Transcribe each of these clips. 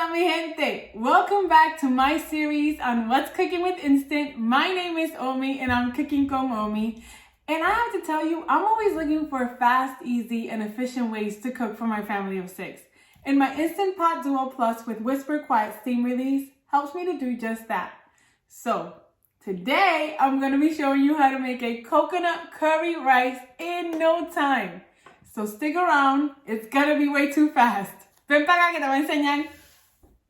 Hola mi gente! Welcome back to my series on What's Cooking with Instant. My name is Omi and I'm cooking con Omi. And I have to tell you, I'm always looking for fast, easy, and efficient ways to cook for my family of 6. And my Instant Pot Duo Plus with Whisper Quiet Steam Release helps me to do just that. So, today I'm going to be showing you how to make a coconut curry rice in no time. So stick around, it's gonna be way too fast. Ven para acá que te voy a enseñar.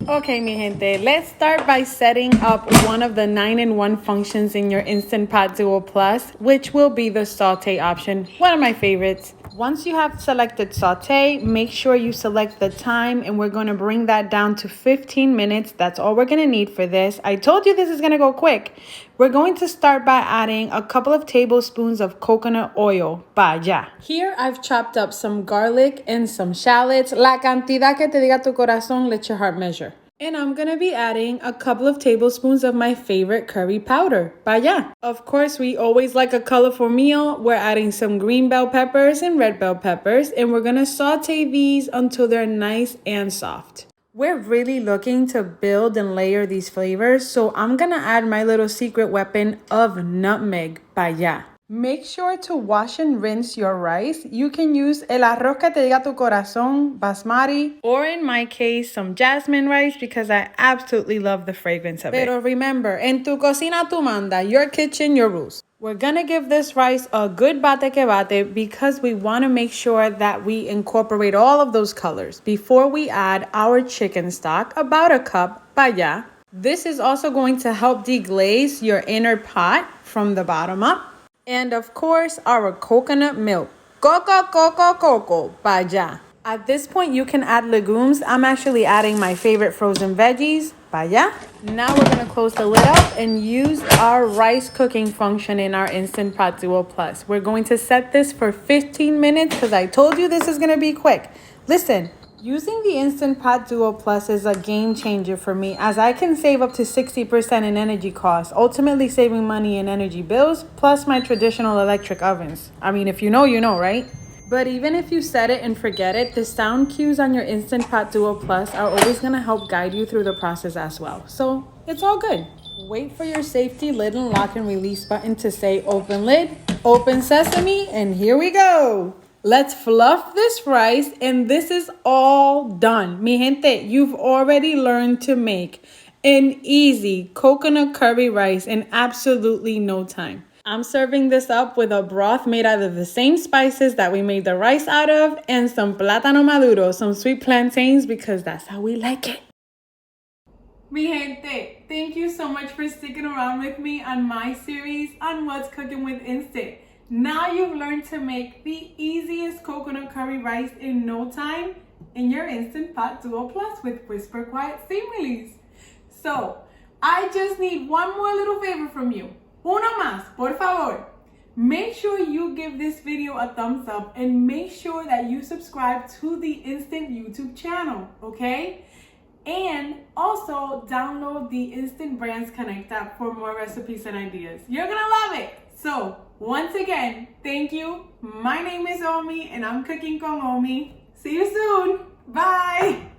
Okay, mi gente, let's start by setting up one of the 9-in-1 functions in your Instant Pot Duo Plus, which will be the saute option, one of my favorites. Once you have selected saute, make sure you select the time, and we're going to bring that down to 15 minutes. That's all we're going to need for this. I told you this is going to go quick. We're going to start by adding a couple of tablespoons of coconut oil. Vaya. Here I've chopped up some garlic and some shallots. La cantidad que te diga tu corazón, let your heart measure. And I'm going to be adding a couple of tablespoons of my favorite curry powder. Vaya. Of course, we always like a colorful meal. We're adding some green bell peppers and red bell peppers. And we're going to saute these until they're nice and soft. We're really looking to build and layer these flavors. So I'm going to add my little secret weapon of nutmeg. Vaya. Make sure to wash and rinse your rice. You can use el arroz que te diga tu corazón, basmati, or in my case, some jasmine rice because I absolutely love the fragrance of it. Pero remember, en tu cocina tu manda, your kitchen, your rules. We're gonna give this rice a good bate que bate because we wanna make sure that we incorporate all of those colors before we add our chicken stock, about a cup, vaya. This is also going to help deglaze your inner pot from the bottom up. And of course, our coconut milk. Coco, vaya. At this point, you can add legumes. I'm actually adding my favorite frozen veggies. Vaya. Now we're going to close the lid up and use our rice cooking function in our Instant Pot Duo Plus. We're going to set this for 15 minutes because I told you this is going to be quick. Listen. Using the Instant Pot Duo Plus is a game changer for me as I can save up to 60% in energy costs, ultimately saving money in energy bills, plus my traditional electric ovens. I mean, if you know, you know, right? But even if you set it and forget it, the sound cues on your Instant Pot Duo Plus are always going to help guide you through the process as well. So it's all good. Wait for your safety lid and lock and release button to say open lid, open sesame, and here we go. Let's fluff this rice, and this is all done. Mi gente, you've already learned to make an easy coconut curry rice in absolutely no time. I'm serving this up with a broth made out of the same spices that we made the rice out of and some plátano maduro, some sweet plantains, because that's how we like it. Mi gente, thank you so much for sticking around with me on my series on What's Cooking with Instant. Now you've learned to make the easiest coconut curry rice in no time in your Instant Pot Duo Plus with Whisper Quiet Steam Release. So, I just need one more little favor from you. Uno más, por favor. Make sure you give this video a thumbs up and make sure that you subscribe to the Instant YouTube channel, okay? And also download the Instant Brands Connect app for more recipes and ideas. You're gonna love it. So, once again, thank you. My name is Omi and I'm cooking con Omi. See you soon. Bye.